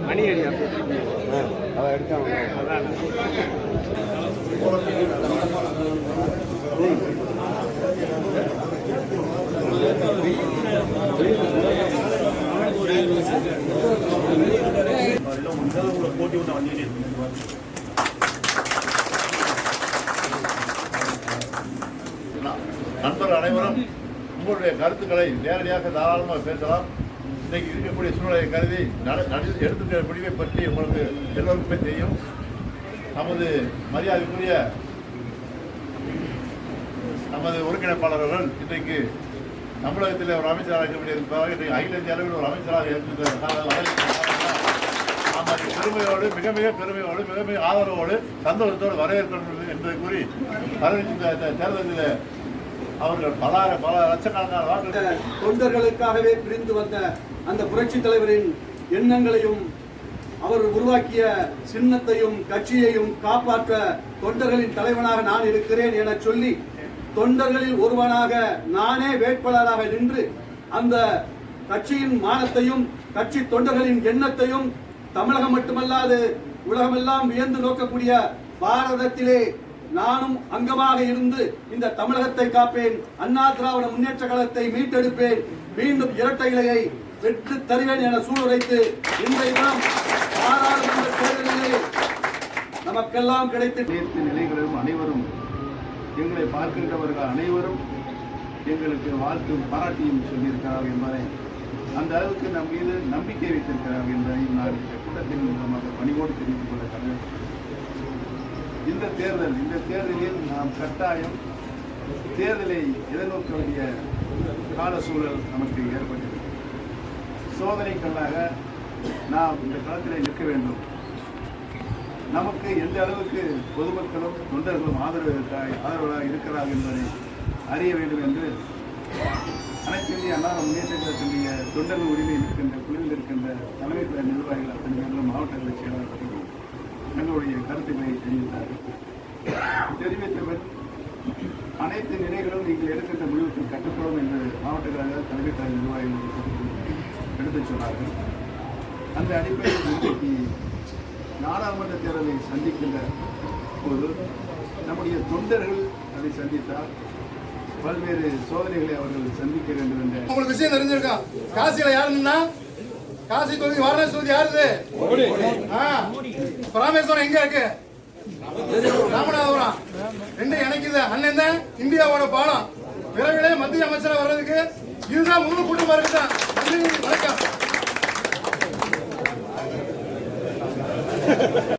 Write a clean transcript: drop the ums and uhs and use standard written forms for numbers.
மணி அடியா அவ எடுக்காம போட்டி வந்து நண்பர்கள் அனைவரும் உங்களுடைய கருத்துக்களை நேரடியாக தாராளமாக பேசலாம். இன்றைக்கு இருக்கக்கூடிய சூழ்நிலையை கருதி எடுத்துக்கிற முடிவை பற்றி உங்களுக்கு எல்லோருக்குமே தெரியும். நமது மரியாதைக்குரிய நமது ஒருங்கிணைப்பாளர்கள் இன்றைக்கு தமிழகத்தில் ஒரு அமைச்சராக இருக்கக்கூடிய இன்றைக்கு அகில இந்திய அளவில் ஒரு அமைச்சராக பெருமையோடு மிக மிக பெருமையோடு மிக மிக ஆதரவோடு சந்தோஷத்தோடு வரவேற்கணும் என்பதை கூறி இந்த தேர்தலில் அவர்கள் பல லட்சக்கணக்கான வாக்குகள் தொண்டர்களுக்காகவே பிரிந்து வந்த அந்த புரட்சி தலைவரின் எண்ணங்களையும் அவர் உருவாக்கிய சின்னத்தையும் கட்சியையும் காப்பாற்ற தொண்டர்களின் தலைவனாக நான் இருக்கிறேன் என சொல்லி தொண்டர்களில் ஒருவனாக நானே வேட்பாளராக நின்று அந்த கட்சியின் மானத்தையும் கட்சி தொண்டர்களின் எண்ணத்தையும் தமிழகம் மட்டுமல்லாது உலகமெல்லாம் வியந்து நோக்கக்கூடிய பாரதத்திலே நானும் அங்கமாக இருந்து இந்த தமிழகத்தை காப்பேன். அண்ணா திராவிட முன்னேற்ற கழகத்தை மீட்டெடுப்பேன். மீண்டும் இரட்டை இலையை பெற்று தருவேன் என சூளுரைத்து இன்றைய தினம் பாராளுமன்ற தேர்தலிலே நமக்கெல்லாம் கிடைத்த நிலைகளும் அனைவரும் எங்களை பார்க்கின்றவர்கள் அனைவரும் எங்களுக்கு வாழ்த்தும் பாராட்டியும் சொல்லியிருக்கிறார்கள் என்பதை அந்த அளவுக்கு நம் மீது நம்பிக்கை வைத்திருக்கிறார்கள் என்பதை நான் இந்த கூட்டத்தின் மூலமாக பணிவோடு தெரிவித்துக் கொள்ள கடமை. இந்த தேர்தலில் நாம் கட்டாயம் தேர்தலை எதிர்நோக்க வேண்டிய கால சூழல் நமக்கு ஏற்பட்டது. சோதனைக்கல்லாக நாம் இந்த களத்தில் நிற்க வேண்டும். நமக்கு எந்த அளவுக்கு பொதுமக்களும் தொண்டர்களும் ஆதரவாக இருக்கிறார்கள் என்பதை அறிய வேண்டும் என்று அனைத்து இந்திய அண்ணா முன்னேற்ற கழகத்தினுடைய தொண்டர்கள் உரிமை இருக்கின்ற குழுவில் இருக்கின்ற தலைமை நிர்வாகிகள் அத்தனை பேர்களும் மாவட்ட கழக செயலாளர்கள் எங்களுடைய கருத்துக்களை தெரிவித்தவர் அனைத்து நிலைகளும் நீங்கள் எடுக்கின்ற முடிவுக்கு கட்டுப்படும் என்று மாவட்ட கழக தலைமை கழக நிர்வாகிகள் எடுத்துச் சொன்னார்கள். அந்த அடிப்படையில் இன்றைக்கு நாடாளுமன்ற தேர்தலை சந்திக்கின்ற போது நம்முடைய தொண்டர்கள் அதை சந்தித்தால் பல்வேறு சோதனைகளை அவர்கள் சந்திக்க வேண்டும் என்ற உங்களுக்கு விஷயம் தெரிஞ்சிருக்கா? காசியில யாருன்னா காசி தொகுதி வாரணாசி தொகுதி யாருது? ராமேஸ்வரம் எங்க இருக்கு? ராமநாதபுரம். ரெண்டு இணைக்குது. அண்ணன் தான் இந்தியாவோட பாலம். விரைவிலே மத்திய அமைச்சரா வர்றதுக்கு இதுதான் முழு கூட்டமா இருக்குதான். வணக்கம்.